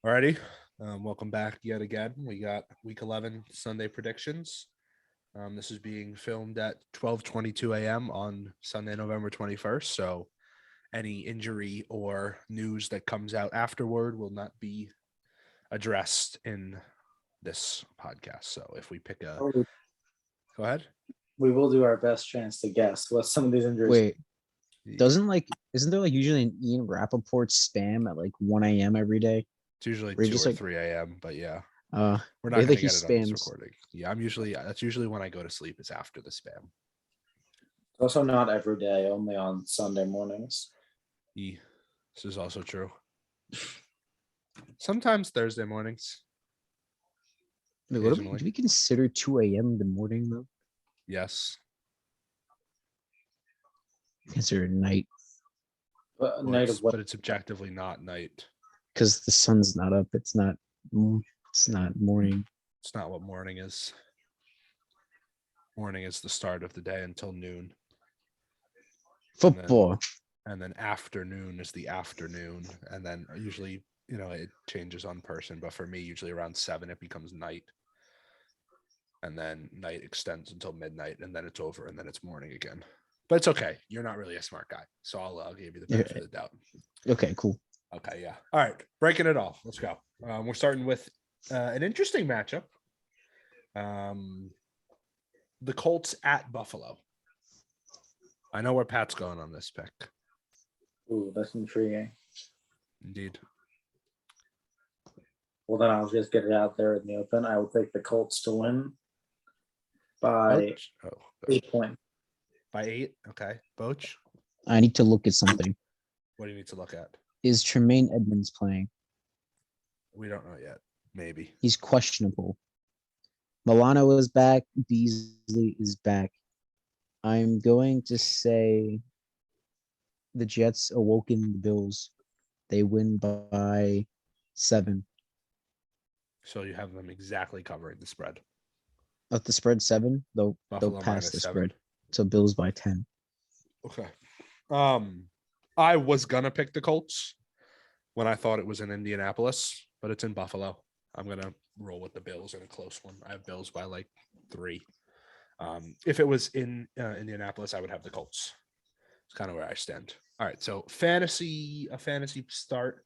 Alrighty. Welcome back yet again. We got week 11 Sunday predictions. This is being filmed at 12:22 a.m. on Sunday, November 21st. So any injury or news that comes out afterward will not be addressed in this podcast. So if we pick a go ahead. We will do our best chance to guess what some of these injuries. Wait, isn't there like usually an Ian Rappaport spam at like 1 a.m. every day? It's usually Or 2 just or like- 3 a.m. But yeah, Uh, we're I not going think to he get it on this spams. recording. Yeah, that's usually when I go to sleep is after the spam. Also, not every day, only on Sunday mornings. This is also true. Sometimes Thursday mornings. wait, what Occasionally. do we consider 2 a.m. in the morning though? Yes. Consider night But Well, night it's- of what? but it's objectively not night. because the sun's not up. It's not morning. It's not what morning is. Morning is the start of the day until noon. Football. And then afternoon is the afternoon. And then usually, it changes on person. But for me, usually around 7, it becomes night. And then night extends until midnight. And then it's over. And then it's morning again. But it's okay. You're not really a smart guy. So I'll give you the benefit of the doubt. Okay, cool. Okay, yeah. All right, breaking it off. Let's go. We're starting with an interesting matchup. The Colts at Buffalo. I know where Pat's going on this pick. Ooh, that's intriguing. Indeed. Well, then I'll just get it out there in the open. I will take the Colts to win by Oh, 8 points. by 8. Okay. Boch, I need to look at something. what do you need to look at? Is Tremaine Edmonds playing? We don't know yet. Maybe. He's questionable. Milano is back. Beasley is back. I'm going to say the Jets awoken the Bills. They win by 7. So you have them exactly covering the spread. At the spread 7, they'll Buffalo pass minus the 7. spread. So Bills by 10. Okay. I was gonna pick the Colts when I thought it was in Indianapolis, but it's in Buffalo. I'm gonna roll with the Bills in a close one. I have Bills by like 3. If it was in Indianapolis, I would have the Colts. It's kind of where I stand. All right, so a fantasy start.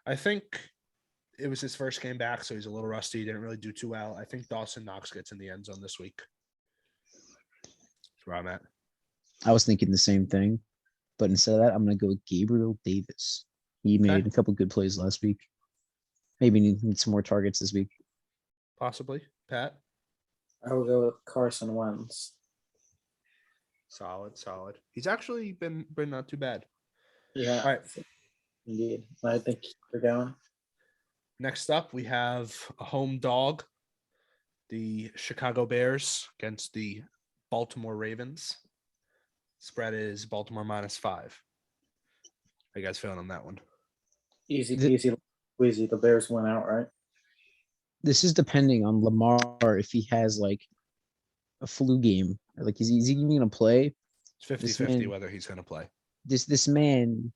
I think it was his first game back, so he's a little rusty. He didn't really do too well. I think Dawson Knox gets in the end zone this week. That's where I'm at. I was thinking the same thing, but instead of that, I'm going to go with Gabriel Davis. He made a couple good plays last week. Maybe need some more targets this week. Possibly. Pat? I will go with Carson Wentz. Solid. He's actually been not too bad. Yeah. All right. Indeed. I think you're going. Next up, we have a home dog, the Chicago Bears against the Baltimore Ravens. Spread is Baltimore minus 5. How you guys feeling on that one? Easy peasy, squeezy. The Bears went out, right? This is depending on Lamar if he has like a flu game. Like, is he even going to play? It's 50-50 whether he's going to play. This man,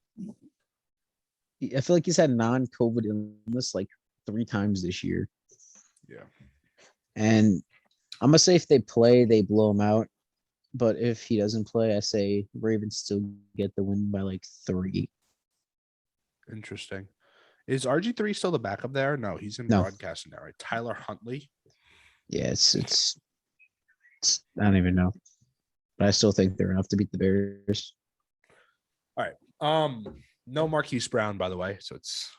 I feel like he's had non-COVID illness like 3 times this year. Yeah. And I'm going to say if they play, they blow him out. But if he doesn't play, I say Ravens still get the win by like 3. Interesting. Is RG3 still the backup there? No, he's in broadcasting now, right? Tyler Huntley. Yeah, it's I don't even know. But I still think they're enough to beat the Bears. All right. No Marquise Brown, by the way, so it's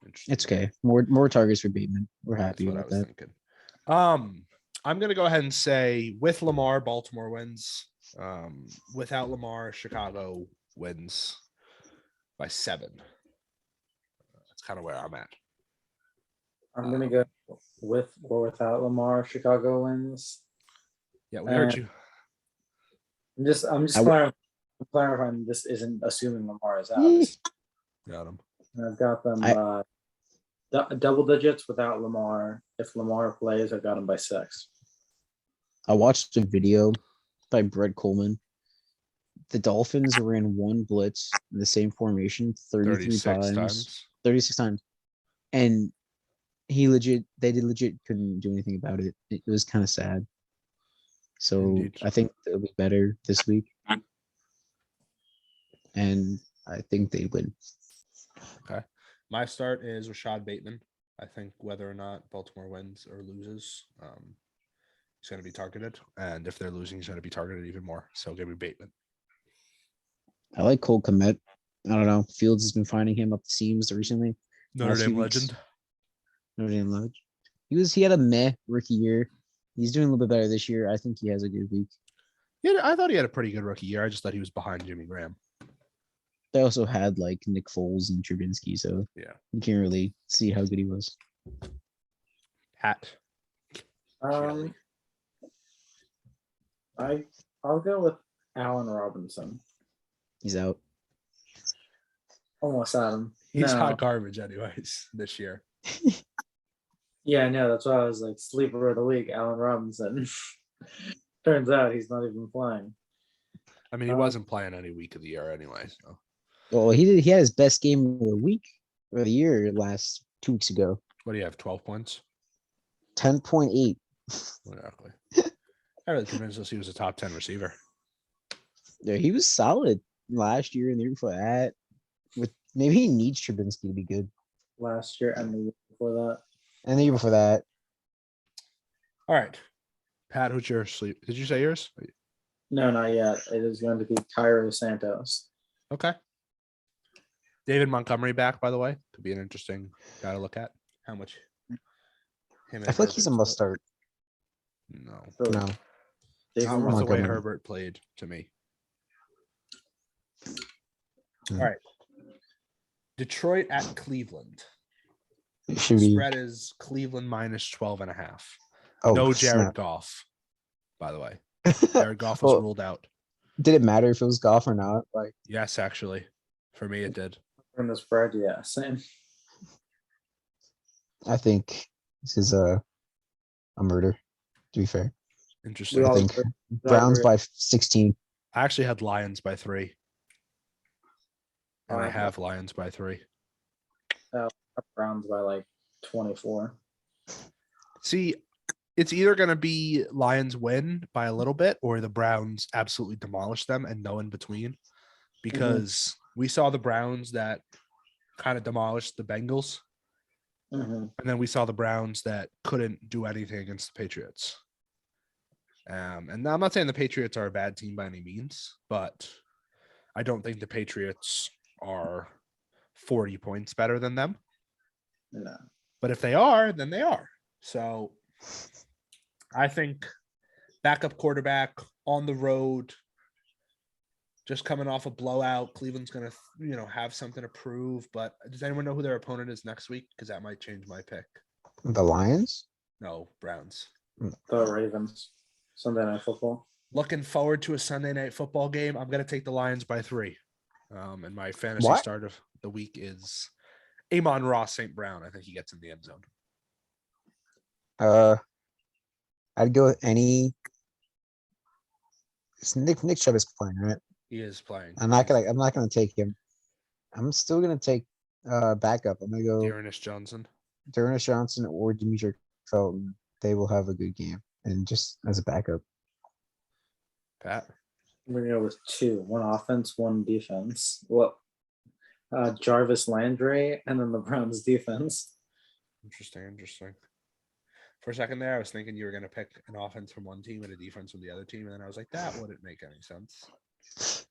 interesting. It's okay. More targets for Bateman. We're happy That's what with I was that. thinking. I'm gonna go ahead and say with Lamar, Baltimore wins. Without Lamar, Chicago wins by 7. That's kind of where I'm at. I'm going to go with or without Lamar. Chicago wins. Yeah, we heard you. I'm just clarifying this isn't assuming Lamar is out. Got him. I've got them double digits without Lamar. If Lamar plays, I've got him by 6. I watched a video by Brett Coleman. The Dolphins ran one blitz in the same formation 33 times. 36 times. And they did legit couldn't do anything about it. It was kind of sad. So Indeed. I think they'll be better this week. And I think they win. Okay. My start is Rashad Bateman. I think whether or not Baltimore wins or loses, he's going to be targeted. And if they're losing, he's going to be targeted even more. So give me Bateman. I like Cole Kmet. I don't know. Fields has been finding him up the seams recently. Notre Last few Dame weeks. legend. Notre Dame Lodge. He had a meh rookie year. He's doing a little bit better this year. I think he has a good week. Yeah, I thought he had a pretty good rookie year. I just thought he was behind Jimmy Graham. They also had like Nick Foles and Trubinsky, so Yeah. you can't really see how good he was. Pat. Um, I'll go with Allen Robinson. He's out. Almost Adam. He's No. hot garbage anyways this year. Yeah, I know. That's why I was like sleeper of the week, Allen Robinson. Turns out he's not even playing. I mean, he wasn't playing any week of the year anyway. So Well, he had his best game of the week or the year last 2 weeks ago. what do you have? 12 points? 10.8. Exactly. I really convinced us he was a top 10 receiver. Yeah, he was solid last year and the year before that. With maybe he needs Trubinsky to be good. Last year and the year before that. And the year before that. All right. Pat, who's your sleep? Did you say yours? No, not yet. It is going to be Tyron Santos. Okay. David Montgomery back, by the way. Could be an interesting guy to look at. How much him and I feel like he's a Herbert must split. start. No. So, No. David Not with the way Montgomery. Herbert played to me. Hmm. All right. Detroit at Cleveland. It should be. Spread is Cleveland minus 12.5. Oh, No Jared snap. Goff, by the way. Jared Goff was Well, ruled out. did it matter if it was golf or not? Like, Yes, actually. For me, it did. from the spread, yeah, same. I think this is a murder, to be fair. Interesting. I all think agree. Browns by 16. I actually had Lions by 3. And I Uh, have Lions by 3. Browns by like 24. See, it's either going to be Lions win by a little bit or the Browns absolutely demolish them and no in between. Because we saw the Browns that kind of demolished the Bengals. Mhm. And then we saw the Browns that couldn't do anything against the Patriots. And now I'm not saying the Patriots are a bad team by any means, but I don't think the Patriots are 40 points better than them. No. But if they are, then they are. So I think backup quarterback on the road, just coming off a blowout. Cleveland's going to, have something to prove. But does anyone know who their opponent is next week? Because that might change my pick. The Lions? No, Browns. The Ravens. Sunday Night Football. Looking forward to a Sunday night football game. I'm going to take the Lions by 3. And my fantasy What? start of the week is Amon-Ra St. Brown. I think he gets in the end zone. I'd go with any. It's Nick Chubb is playing, right? He is playing. I'm not gonna take him. I'm still gonna take backup. I'm gonna go Dearness Johnson. Dearness Johnson or Demetric Felton. They will have a good game, and just as a backup. Pat. We're going to go with 2. 1 offense, 1 defense. Well, Jarvis Landry and then the Browns defense. Interesting. For a second there, I was thinking you were going to pick an offense from one team and a defense from the other team. And then I was like, that wouldn't make any sense.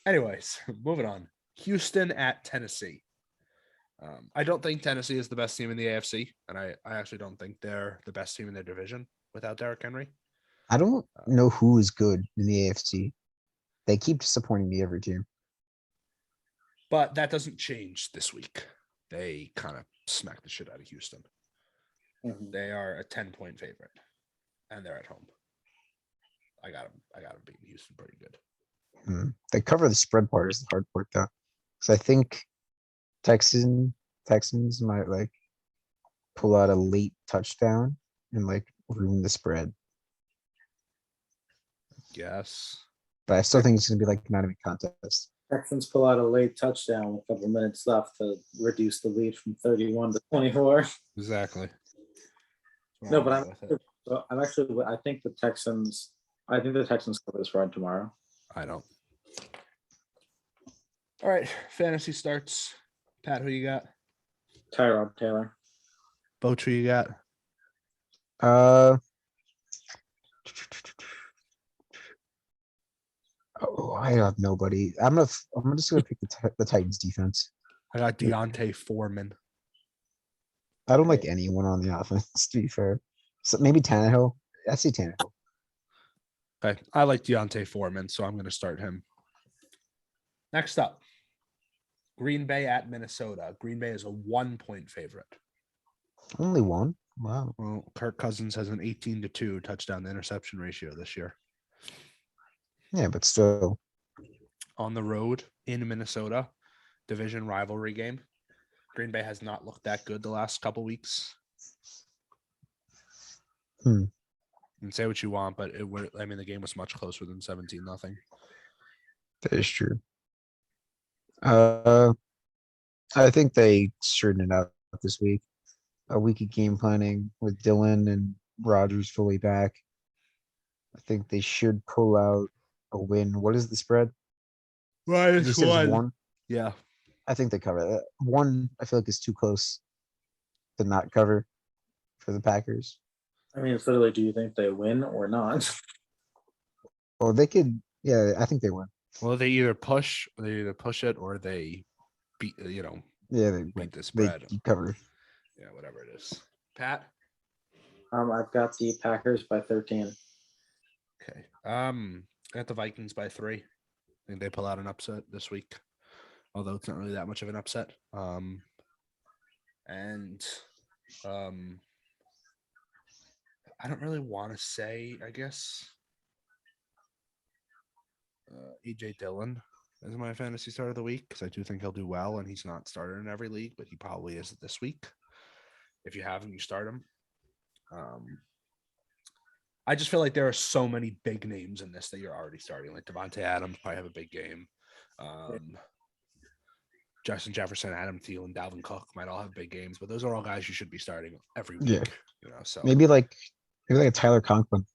Anyways, moving on. Houston at Tennessee. I don't think Tennessee is the best team in the AFC. And I actually don't think they're the best team in their division without Derrick Henry. I don't know who is good in the AFC. They keep disappointing me every year. But that doesn't change this week. They kind of smacked the shit out of Houston. Mhm. They are a 10-point favorite, and they're at home. I got them beating Houston pretty good. They cover the spread part is the hard part though. So I think Texans might like pull out a late touchdown and like ruin the spread. Yes. But I still think it's gonna be like not even contest. Texans pull out a late touchdown with a couple minutes left to reduce the lead from 31 to 24. Exactly. That's No, where but at with it. I'm actually. I think the Texans. I think the Texans cover the spread tomorrow. I don't. All right, fantasy starts. Pat, who you got? Tyrod Taylor. Boach, who you got? Oh, I have nobody. I'm just gonna pick the Titans defense. I got Deontay Foreman. I don't like anyone on the offense, to be fair. So maybe Tannehill. I see Tannehill. Okay, I like Deontay Foreman, so I'm going to start him. Next up, Green Bay at Minnesota. Green Bay is a 1-point favorite. Only one. Wow. Well, Kirk Cousins has an 18-2 touchdown to interception ratio this year. Yeah, but still. On the road in Minnesota, division rivalry game. Green Bay has not looked that good the last couple weeks. And say what you want, but the game was much closer than 17-0. That is true. I think they straightened it out this week. A week of game planning with Dylan and Rogers fully back. I think they should pull out a win. What is the spread? You said it's one. Yeah. I think they cover that. One, I feel like is too close to not cover for the Packers. I mean, it's literally, do you think they win or not? Well, they could. Yeah, I think they win. Well, they either push it or they beat. Yeah, they win. Beat the They spread. cover. Yeah, whatever it is. Pat. I've got the Packers by 13. Okay. I got the Vikings by 3. I think they pull out an upset this week, although it's not really that much of an upset. I don't really want to say, I guess, AJ Dillon is my fantasy start of the week because I do think he'll do well, and he's not started in every league, but he probably is this week. If you have him, you start him. I just feel like there are so many big names in this that you're already starting. Like Devontae Adams probably have a big game. Justin Jefferson, Adam Thielen, Dalvin Cook might all have big games, but those are all guys you should be starting every week. Yeah. So maybe like a Tyler Conklin.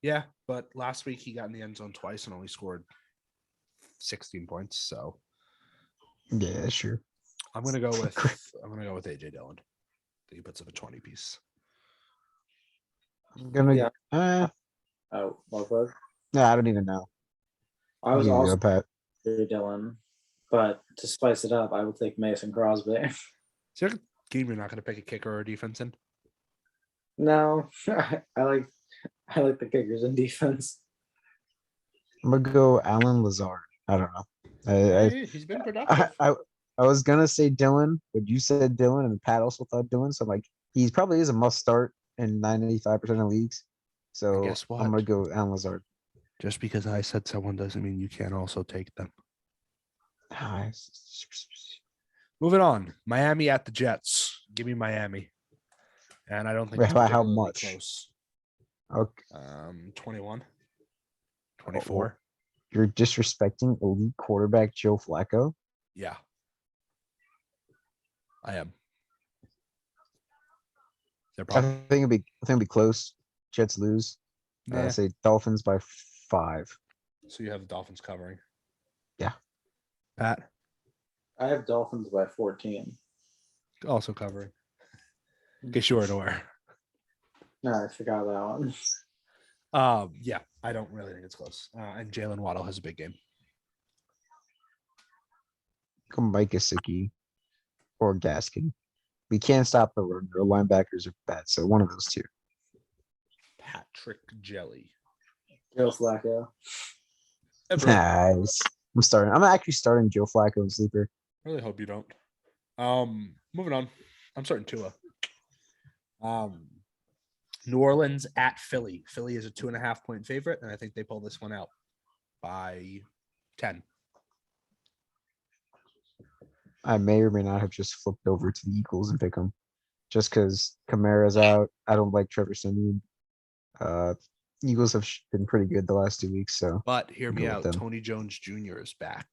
Yeah, but last week he got in the end zone twice and only scored 16 points. So yeah, sure. I'm gonna go with AJ Dillon. I think he puts up a 20 piece. I'm gonna. Oh, what? No, I don't even know. I was You also go, Pat. Dylan, but to spice it up, I will take Mason Crosby. Is there a game you're not gonna pick a kicker or a defense in? No, I like the kickers and defense. I'm gonna go Alan Lazard. I don't know. He's been productive. I was gonna say Dylan, but you said Dylan, and Pat also thought Dylan. So I'm like, he probably is a must start in 95% of leagues. So guess what? I'm gonna go Alan Lazard. Just because I said someone doesn't mean you can't also take them. Moving on, Miami at the Jets. Give me Miami, and I don't think it's How particularly much? close. Okay. 21, 24. You're disrespecting elite quarterback Joe Flacco. Yeah, I am. I think it'll be close. Jets lose. Nah. Say Dolphins by 5. So you have the Dolphins covering. Yeah. Pat I have Dolphins by 14. also covering. In case you weren't aware. No, I forgot that one. Yeah, I don't really think it's close. And Jalen Waddle has a big game. Go Mike Gesicki or Gaskin. We can't stop the run. Our linebackers are bad, so one of those two. Patrick Jelly. Joe Flacco. Nice. I'm actually starting Joe Flacco in sleeper. I really hope you don't. Moving on. I'm starting Tua. New Orleans at Philly. Philly is a 2.5-point favorite, and I think they pull this one out by 10. I may or may not have just flipped over to the Eagles and pick them. Just because Kamara's out. I don't like Trevor Siemian. Eagles have been pretty good the last 2 weeks, so But hear me Go with out. them. Tony Jones Jr. is back.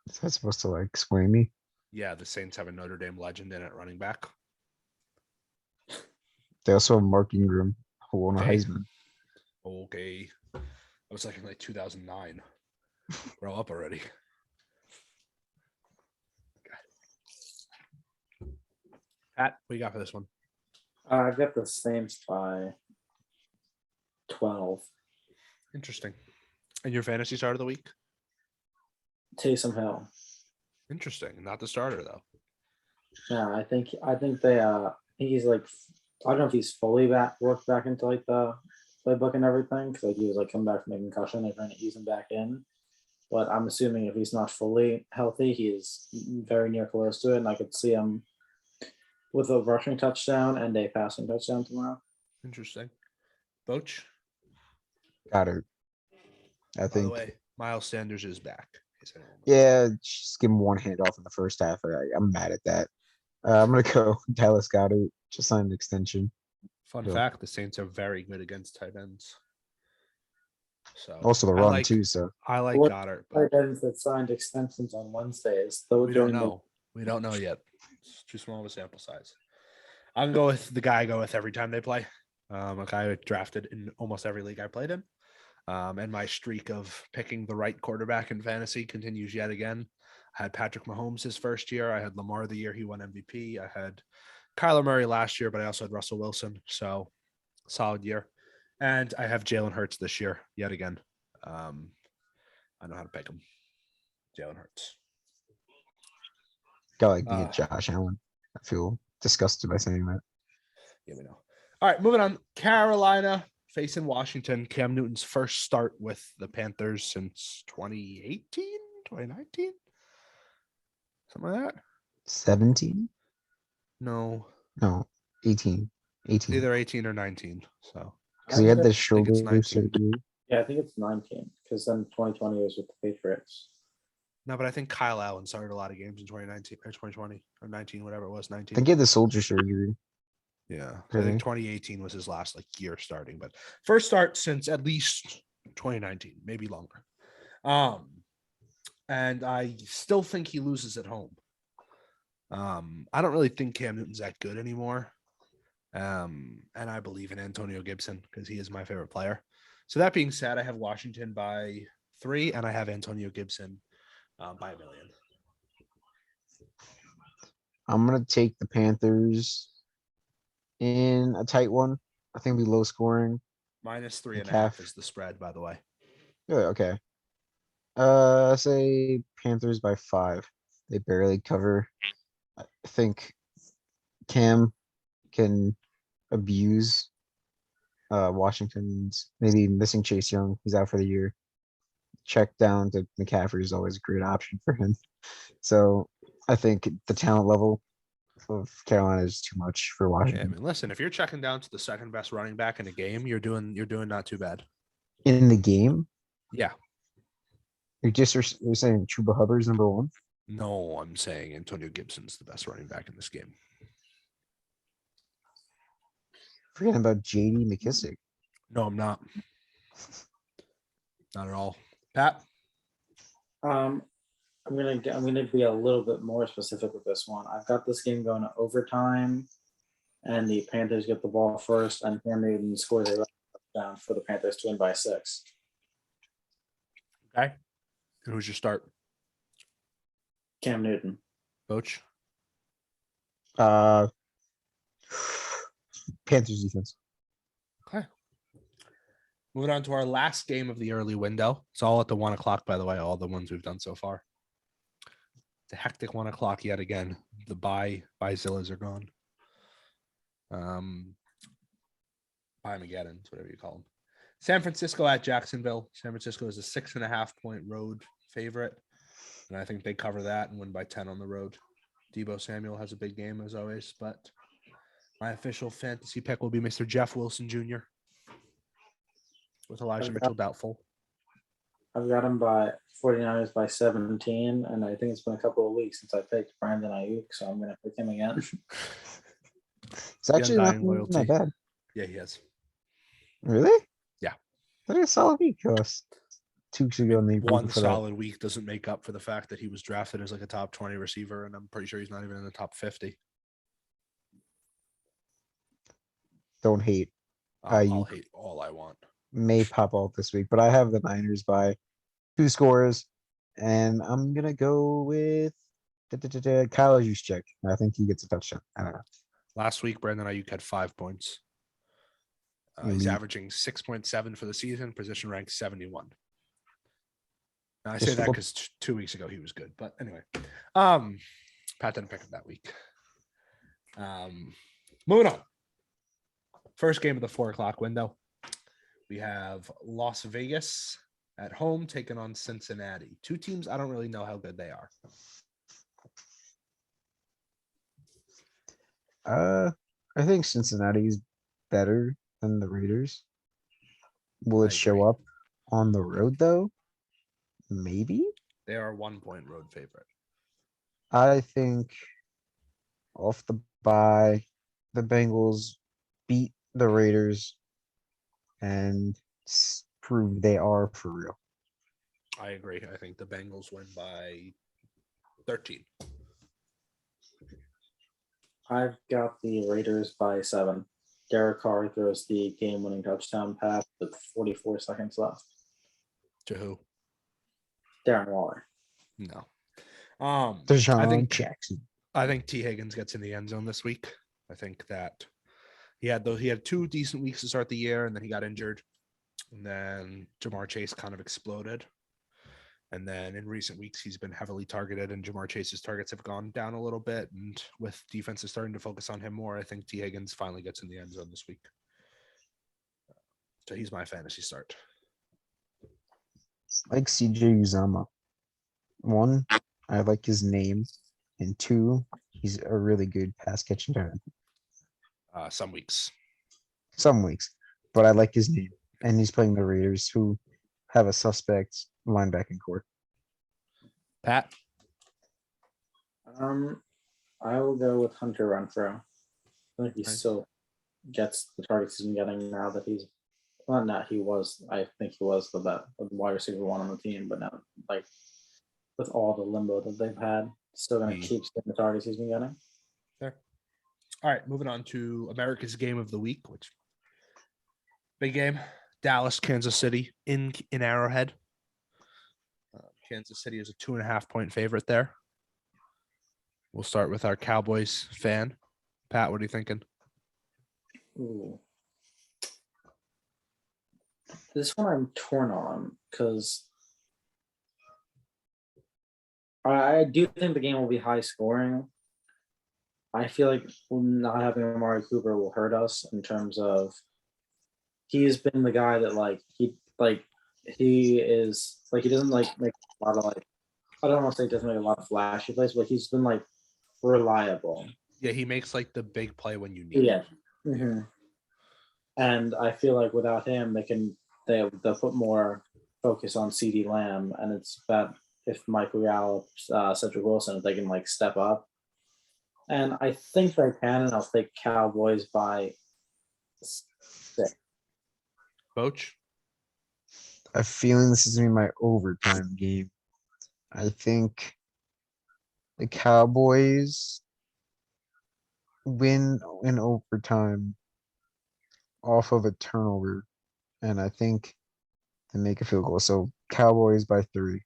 Is that supposed to like sway me? Yeah, the Saints have a Notre Dame legend in at running back. They also have Mark Ingram, who won a Okay. Heisman. Okay. I was like in like 2009. Grow up already. Pat, what you got for this one? I've got the Saints by 12. Interesting. And your fantasy start of the week? Taysom Hill. Interesting. Not the starter though. Yeah, I think he's like, I don't know if he's fully worked back into like the playbook and everything, because like he was like coming back from a concussion, they're trying to ease him back in. But I'm assuming if he's not fully healthy, he is very near close to it, and I could see him with a rushing touchdown and a passing touchdown tomorrow. Interesting. Boch? Got it. I By the think. way, Miles Sanders is back. Yeah, just give him one handoff in the first half. I'm mad at that. I'm gonna go Dallas Goedert. Just signed an extension. Fun Bill. fact: the Saints are very good against tight ends. So Also the run too. So I like What Goddard, but tight ends that signed extensions on Wednesdays. we don't know. We don't know yet. It's too small of a sample size. I'm gonna go with the guy I go with every time they play. A guy I drafted in almost every league I played in. And my streak of picking the right quarterback in fantasy continues yet again. I had Patrick Mahomes his first year. I had Lamar the year he won MVP. I had Kyler Murray last year, but I also had Russell Wilson. So solid year. And I have Jalen Hurts this year yet again. I know how to pick him. Jalen Hurts. got like being Josh Allen. I feel disgusted by saying that. Yeah, we know. All right, moving on. Carolina facing Washington. Cam Newton's first start with the Panthers since 2018, 2019. Something like that. 17? No, No, 18. it's 18. either 18 or 19. So Because he had the think shoulder it's 19. surgery. Yeah, I think it's 19, because then 2020 was with the Patriots. No, but I think Kyle Allen started a lot of games in 2019 or 2020 or 19, whatever it was, I 19. think he had the shoulder surgery. Yeah, I Really? think 2018 was his last like year starting, but first start since at least 2019, maybe longer. And I still think he loses at home. I don't really think Cam Newton's that good anymore. And I believe in Antonio Gibson because he is my favorite player. So that being said, I have Washington by 3, and I have Antonio Gibson by 1 million. I'm gonna take the Panthers in a tight one. I think it'll be low scoring. Minus 3.5 Calf. is the spread, by the way. Yeah, okay. Say Panthers by 5. They barely cover. I think Cam can abuse Washington's maybe missing Chase Young. He's out for the year. Check down to McCaffrey is always a great option for him. So I think the talent level of Carolina is too much for Yeah, I Washington. mean, listen, if you're checking down to the second best running back in a game, you're doing not too bad. In the game, Yeah. you're saying Chuba Hubbard's number 1? No, I'm saying Antonio Gibson's the best running back in this game. Forgetting about JD McKissick. No, I'm not. Not at all. Pat? I'm gonna be a little bit more specific with this one. I've got this game going to overtime, and the Panthers get the ball first, and Cam Newton scores a touchdown for the Panthers to win by 6. Okay. And who's your start? Cam Newton. Coach? Panthers defense. Okay. Moving on to our last game of the early window. It's all at the 1 o'clock, by the way, all the ones we've done so far. It's a hectic 1 o'clock yet again. The buy Zillas are gone. Buy Mageddons, whatever you call them. San Francisco at Jacksonville. San Francisco is a 6.5-point road favorite. And I think they cover that and win by 10 on the road. Deebo Samuel has a big game as always, but my official fantasy pick will be Mr. Jeff Wilson Jr. with Elijah Mitchell doubtful. I've got him by 49ers by 17, and I think it's been a couple of weeks since I picked Brandon Ayuk, so I'm going to pick him again. It's actually not undying loyalty. that bad. Yeah, he has. Really? Yeah. That is a solid week. 2 weeks ago, and they One for that. solid week doesn't make up for the fact that he was drafted as like a top 20 receiver, and I'm pretty sure he's not even in the top 50. Don't hate. I'll You hate all I want. may pop out this week, but I have the Niners by 2 scores, and I'm gonna go with Kyle Juszczyk. I think he gets a touchdown. I don't know. Last week, Brandon Ayuk had 5 points. He's Elite. averaging 6.7 for the season, position ranked 71. Now, I say Just that look- because 2 weeks ago he was good, but anyway, Pat didn't pick him that week. Moving on. First game of the 4:00 window. We have Las Vegas at home taking on Cincinnati. Two teams I don't really know how good they are. I think Cincinnati's better than the Raiders. Will I it show agree. up on the road though? Maybe. They are a 1-point road favorite. I think off the bye, the Bengals beat the Raiders and prove they are for real. I agree. I think the Bengals win by 13. I've got the Raiders by 7. Derek Carr throws the game-winning touchdown pass with 44 seconds left. To who? Darren Waller. No. Deshaun Jackson. I think T. Higgins gets in the end zone this week. I think that he had 2 decent weeks to start the year, and then he got injured. And then Jamar Chase kind of exploded. And then in recent weeks, he's been heavily targeted, and Jamar Chase's targets have gone down a little bit. And with defenses starting to focus on him more, I think T. Higgins finally gets in the end zone this week. So he's my fantasy start. Like CJ Uzama. 1, I like his name. And 2, he's a really good pass catching target. Some weeks. Some weeks. But I like his name. And he's playing the Raiders, who have a suspect linebacking core. Pat? I will go with Hunter Renfrow. I think he Nice. still gets the targets he's been getting now that he's he was. I think he was the wide receiver 1 on the team, but now, like, with all the limbo that they've had, still going to keep getting the targets he's been getting. There. All right, moving on to America's game of the week, which big game. Dallas, Kansas City in Arrowhead. Kansas City is a 2.5-point favorite there. We'll start with our Cowboys fan. Pat, what are you thinking? Ooh. This one I'm torn on because I do think the game will be high scoring. I feel like not having Amari Cooper will hurt us in terms of he's been the guy that he is like he doesn't like make a lot of I don't want to say he doesn't make a lot of flashy plays, but he's been like reliable. Yeah, he makes like the big play when you need Yeah. it. Mm-hmm. And I feel like without him, they'll put more focus on CeeDee Lamb, and it's that if Michael Gallup, Cedric Wilson, if they can like step up, and I think they can, and I'll take Cowboys by 6. Coach? I have a feeling this is gonna be my overtime game. I think the Cowboys win in overtime off of a turnover, and I think they make a field goal. So Cowboys by 3.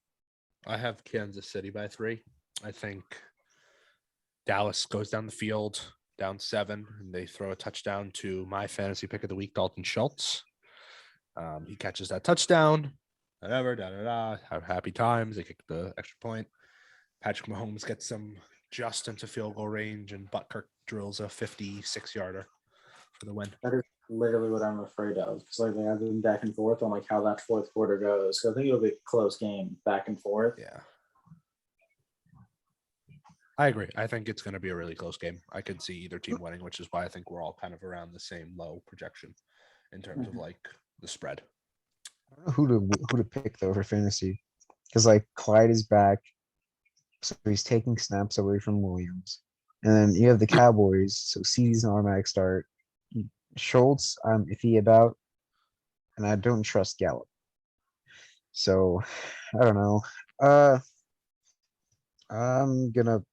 I have Kansas City by 3. I think Dallas goes down the field, down 7, and they throw a touchdown to my fantasy pick of the week, Dalton Schultz. He catches that touchdown, whatever, have happy times. They kick the extra point. Patrick Mahomes gets them just into field goal range, and Butker drills a 56-yarder for the win. That is literally what I'm afraid of, because like I've been back and forth on like how that fourth quarter goes. So I think it'll be a close game, back and forth. Yeah. I agree. I think it's going to be a really close game. I could see either team winning, which is why I think we're all kind of around the same low projection in terms of like the spread. I don't know who to pick though for fantasy, because like Clyde is back, so he's taking snaps away from Williams, and then you have the Cowboys, so CeeDee's an automatic start. Schultz, I'm iffy about, and I don't trust Gallup. So I don't know. Uh, I'm gonna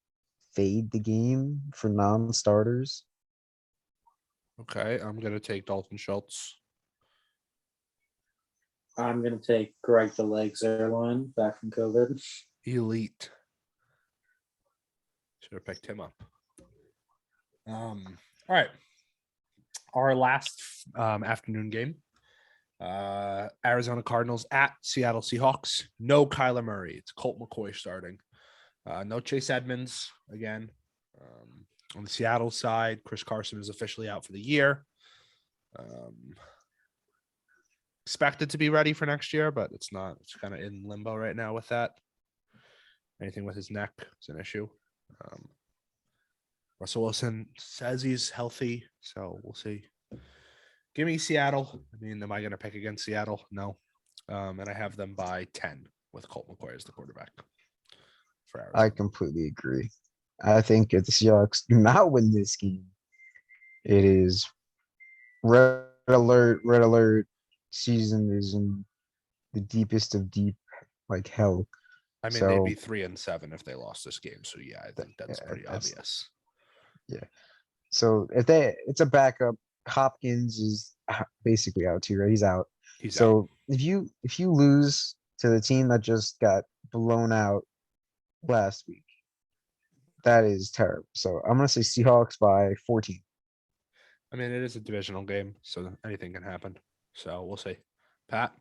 fade the game for non-starters. Okay, I'm gonna take Dalton Schultz. I'm gonna take Greg the Leg Zerline back from COVID. Elite. Should have picked him up. All right. Our last afternoon game. Arizona Cardinals at Seattle Seahawks. No Kyler Murray. It's Colt McCoy starting. No Chase Edmonds again. On the Seattle side, Chris Carson is officially out for the year. Expected to be ready for next year, but it's not. It's kind of in limbo right now with that. Anything with his neck is an issue. Russell Wilson says he's healthy, so we'll see. Give me Seattle. I mean, am I going to pick against Seattle? No. And I have them by 10 with Colt McCoy as the quarterback for Arizona. I completely agree. I think if the Seahawks do not win this game, it is red alert. Red alert. Season is in the deepest of deep, like hell. I mean, So, they'd be 3-7 if they lost this game. So yeah, I think that's yeah, pretty that's- obvious. Yeah. So if it's a backup, Hopkins is basically out too, right? He's out. He's out. So if you lose to the team that just got blown out last week, that is terrible. So I'm gonna say Seahawks by 14. I mean, it is a divisional game, so anything can happen. So we'll see. Pat?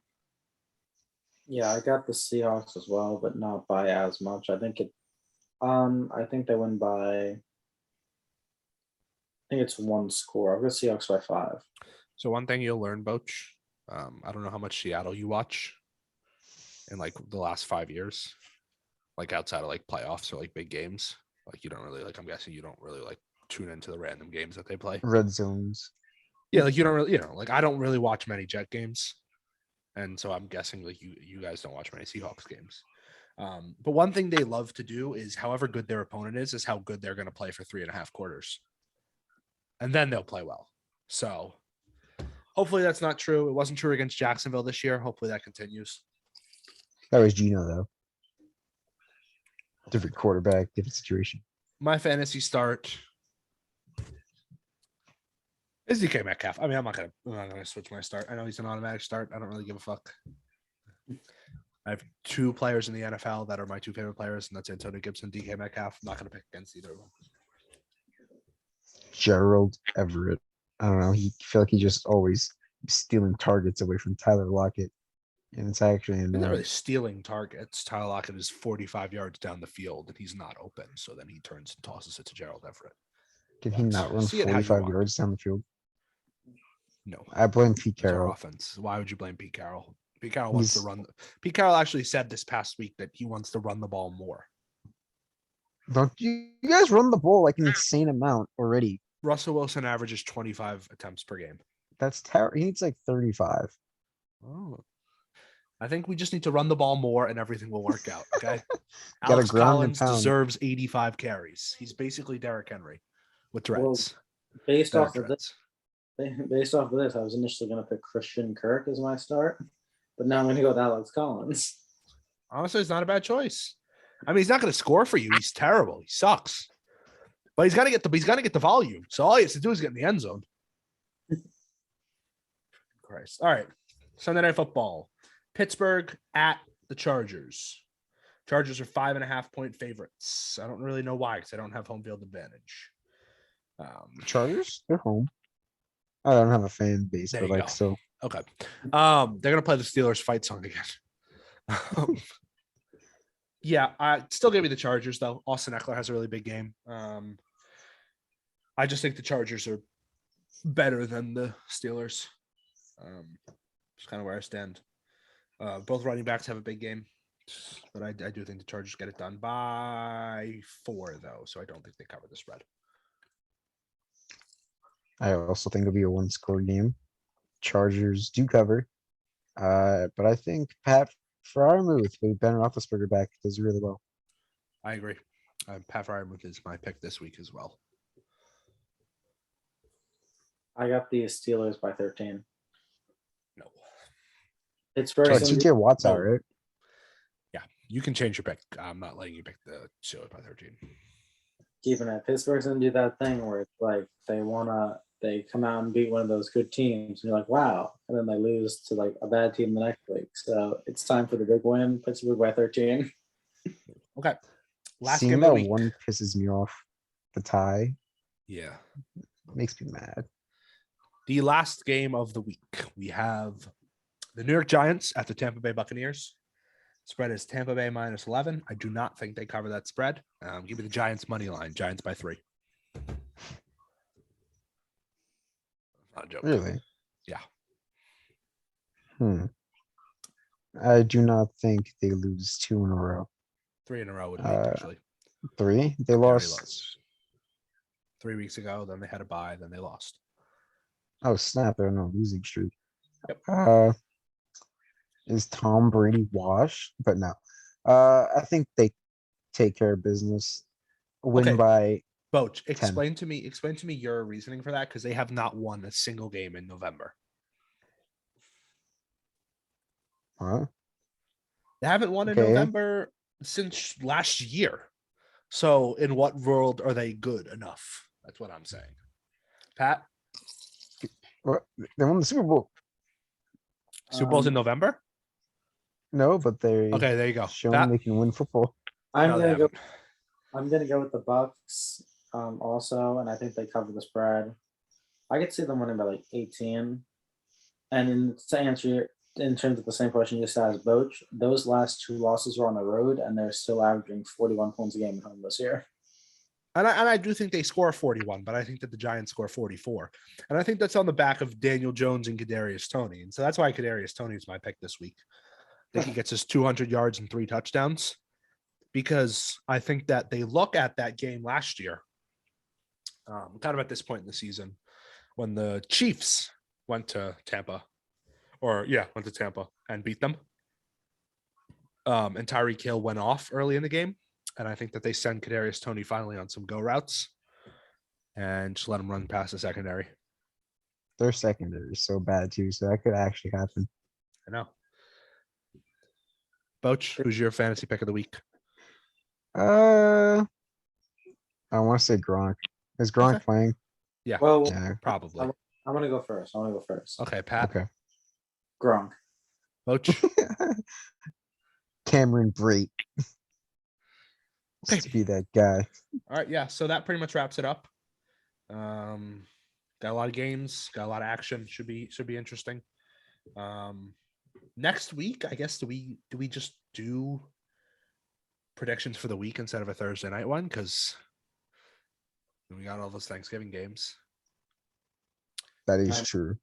Yeah, I got the Seahawks as well, but not by as much. I think they win by. I think it's one score. I'll go Seahawks by 5. So one thing you'll learn, Boch, I don't know how much Seattle you watch in like the last 5 years, like outside of like playoffs or like big games. Like you don't really like. I'm guessing you don't really like tune into the random games that they play. Red zones. Yeah, like you don't really, like I don't really watch many Jet games, and so I'm guessing like you guys don't watch many Seahawks games. But one thing they love to do is, however good their opponent is how good they're going to play for 3.5 quarters, and then they'll play well. So hopefully that's not true. It wasn't true against Jacksonville this year. Hopefully that continues. That was Gino though. Different quarterback, different situation. My fantasy start is DK Metcalf. I mean, I'm not gonna switch my start. I know he's an automatic start. I don't really give a fuck. I have 2 players in the NFL that are my 2 favorite players, and that's Antonio Gibson, DK Metcalf. I'm not gonna pick against either of them. Gerald Everett. I don't know. I feel like he just always stealing targets away from Tyler Lockett. And it's actually He's not really stealing targets. Tyler Lockett is 45 yards down the field, and he's not open. So then he turns and tosses it to Gerald Everett. Can he not run See it how you 45 want. yards down the field? No. I blame Pete It's our Carroll. offense. Why would you blame Pete Carroll? Pete Carroll wants to run. Pete Carroll actually said this past week that he wants to run the ball more. Don't you guys run the ball like an insane amount already? Russell Wilson averages 25 attempts per game. That's terrible. He needs like 35. Oh. I think we just need to run the ball more and everything will work out. Okay. Gotta Alex ground and Collins pound. deserves 85 carries. He's basically Derrick Henry with dreads. Based Better off of dreads. this, I was initially going to pick Christian Kirk as my start, but now I'm going to go with Alex Collins. Honestly, it's not a bad choice. I mean, he's not going to score for you. He's terrible. He sucks. But he's got to get the volume. So all he has to do is get in the end zone. Christ. All right. Sunday Night Football. Pittsburgh at the Chargers. Chargers are 5.5-point favorites. I don't really know why, because I don't have home field advantage. Chargers? They're home. I don't have a fan base, There but you like go. still. Okay. They're gonna play the Steelers fight song again. Yeah, I still give me the Chargers though. Austin Eckler has a really big game. I just think the Chargers are better than the Steelers. Just kind of where I stand. Both running backs have a big game, but I do think the Chargers get it done by 4 though, so I don't think they cover the spread. I also think it'll be a 1-score game. Chargers do cover. But I think Pat Freiermuth with Ben Roethlisberger back does really well. I agree. Pat Freiermuth is my pick this week as well. I got the Steelers by 13. No. Pittsburgh's Oh, gonna do- TJ Watt's out, oh, right? Yeah, you can change your pick. I'm not letting you pick the Steelers by 13. keeping it. Pittsburgh's gonna do that thing where it's like they come out and beat one of those good teams, and you're like, wow, and then they lose to like a bad team the next week. So it's time for the big win. Pittsburgh by 13. Okay. Last Seeing game of the that week. one pisses me off. The tie Yeah. makes me mad. The last game of the week. We have the New York Giants at the Tampa Bay Buccaneers. Spread is Tampa Bay minus 11. I do not think they cover that spread. Give me the Giants money line. Giants by 3. Not a joke. Really? Yeah. I do not think they lose 2 in a row. 3 in a row would be actually. 3? They They already lost. 3 weeks ago. Then they had a bye. Then they lost. Oh snap! They're on a losing streak. Yep. Is Tom Brady washed? But no. I think they take care of business. Win Okay. by Boach, explain to me your reasoning for that, because they have not won a single game in November. huh? They haven't won in Okay. November since last year. So in what world are they good enough? That's what I'm saying. Pat, Well, they won the Super Bowl. Super Bowl's in November? No, but they Okay, there you go. shown Pat? they can win football. I'm No, they gonna go. haven't. I'm gonna go with the Bucks. Also, and I think they cover the spread. I could see them winning by like 18. And to answer your, in terms of the same question you just asked, Boach, those last 2 losses were on the road, and they're still averaging 41 points a game at home this year. And I do think they score 41, but I think that the Giants score 44. And I think that's on the back of Daniel Jones and Kadarius Toney. And so that's why Kadarius Toney is my pick this week. I think he gets his 200 yards and 3 touchdowns, because I think that they look at that game last year, kind of at this point in the season, when the Chiefs went to Tampa and beat them. And Tyreek Hill went off early in the game. And I think that they send Kadarius Toney finally on some go routes and just let him run past the secondary. Their secondary is so bad too, so that could actually happen. I know. Boach, who's your fantasy pick of the week? I want to say Gronk. Is Gronk Okay. playing? Yeah, Well, Yeah. probably. I'm gonna go first. Okay, Pat. Okay. Gronk. Boach. Cameron Brate. Okay. To be that guy. All right, yeah. So that pretty much wraps it up. Got a lot of games, got a lot of action. Should be interesting. Next week, I guess, do we just do predictions for the week instead of a Thursday night one? Because we got all those Thanksgiving games. That is true.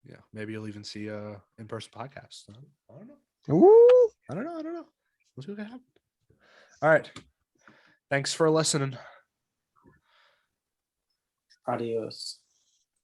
Yeah, maybe you'll even see a in-person podcast. I don't know. Woo! I don't know. We'll see what can happen. All right. Thanks for listening. Adios.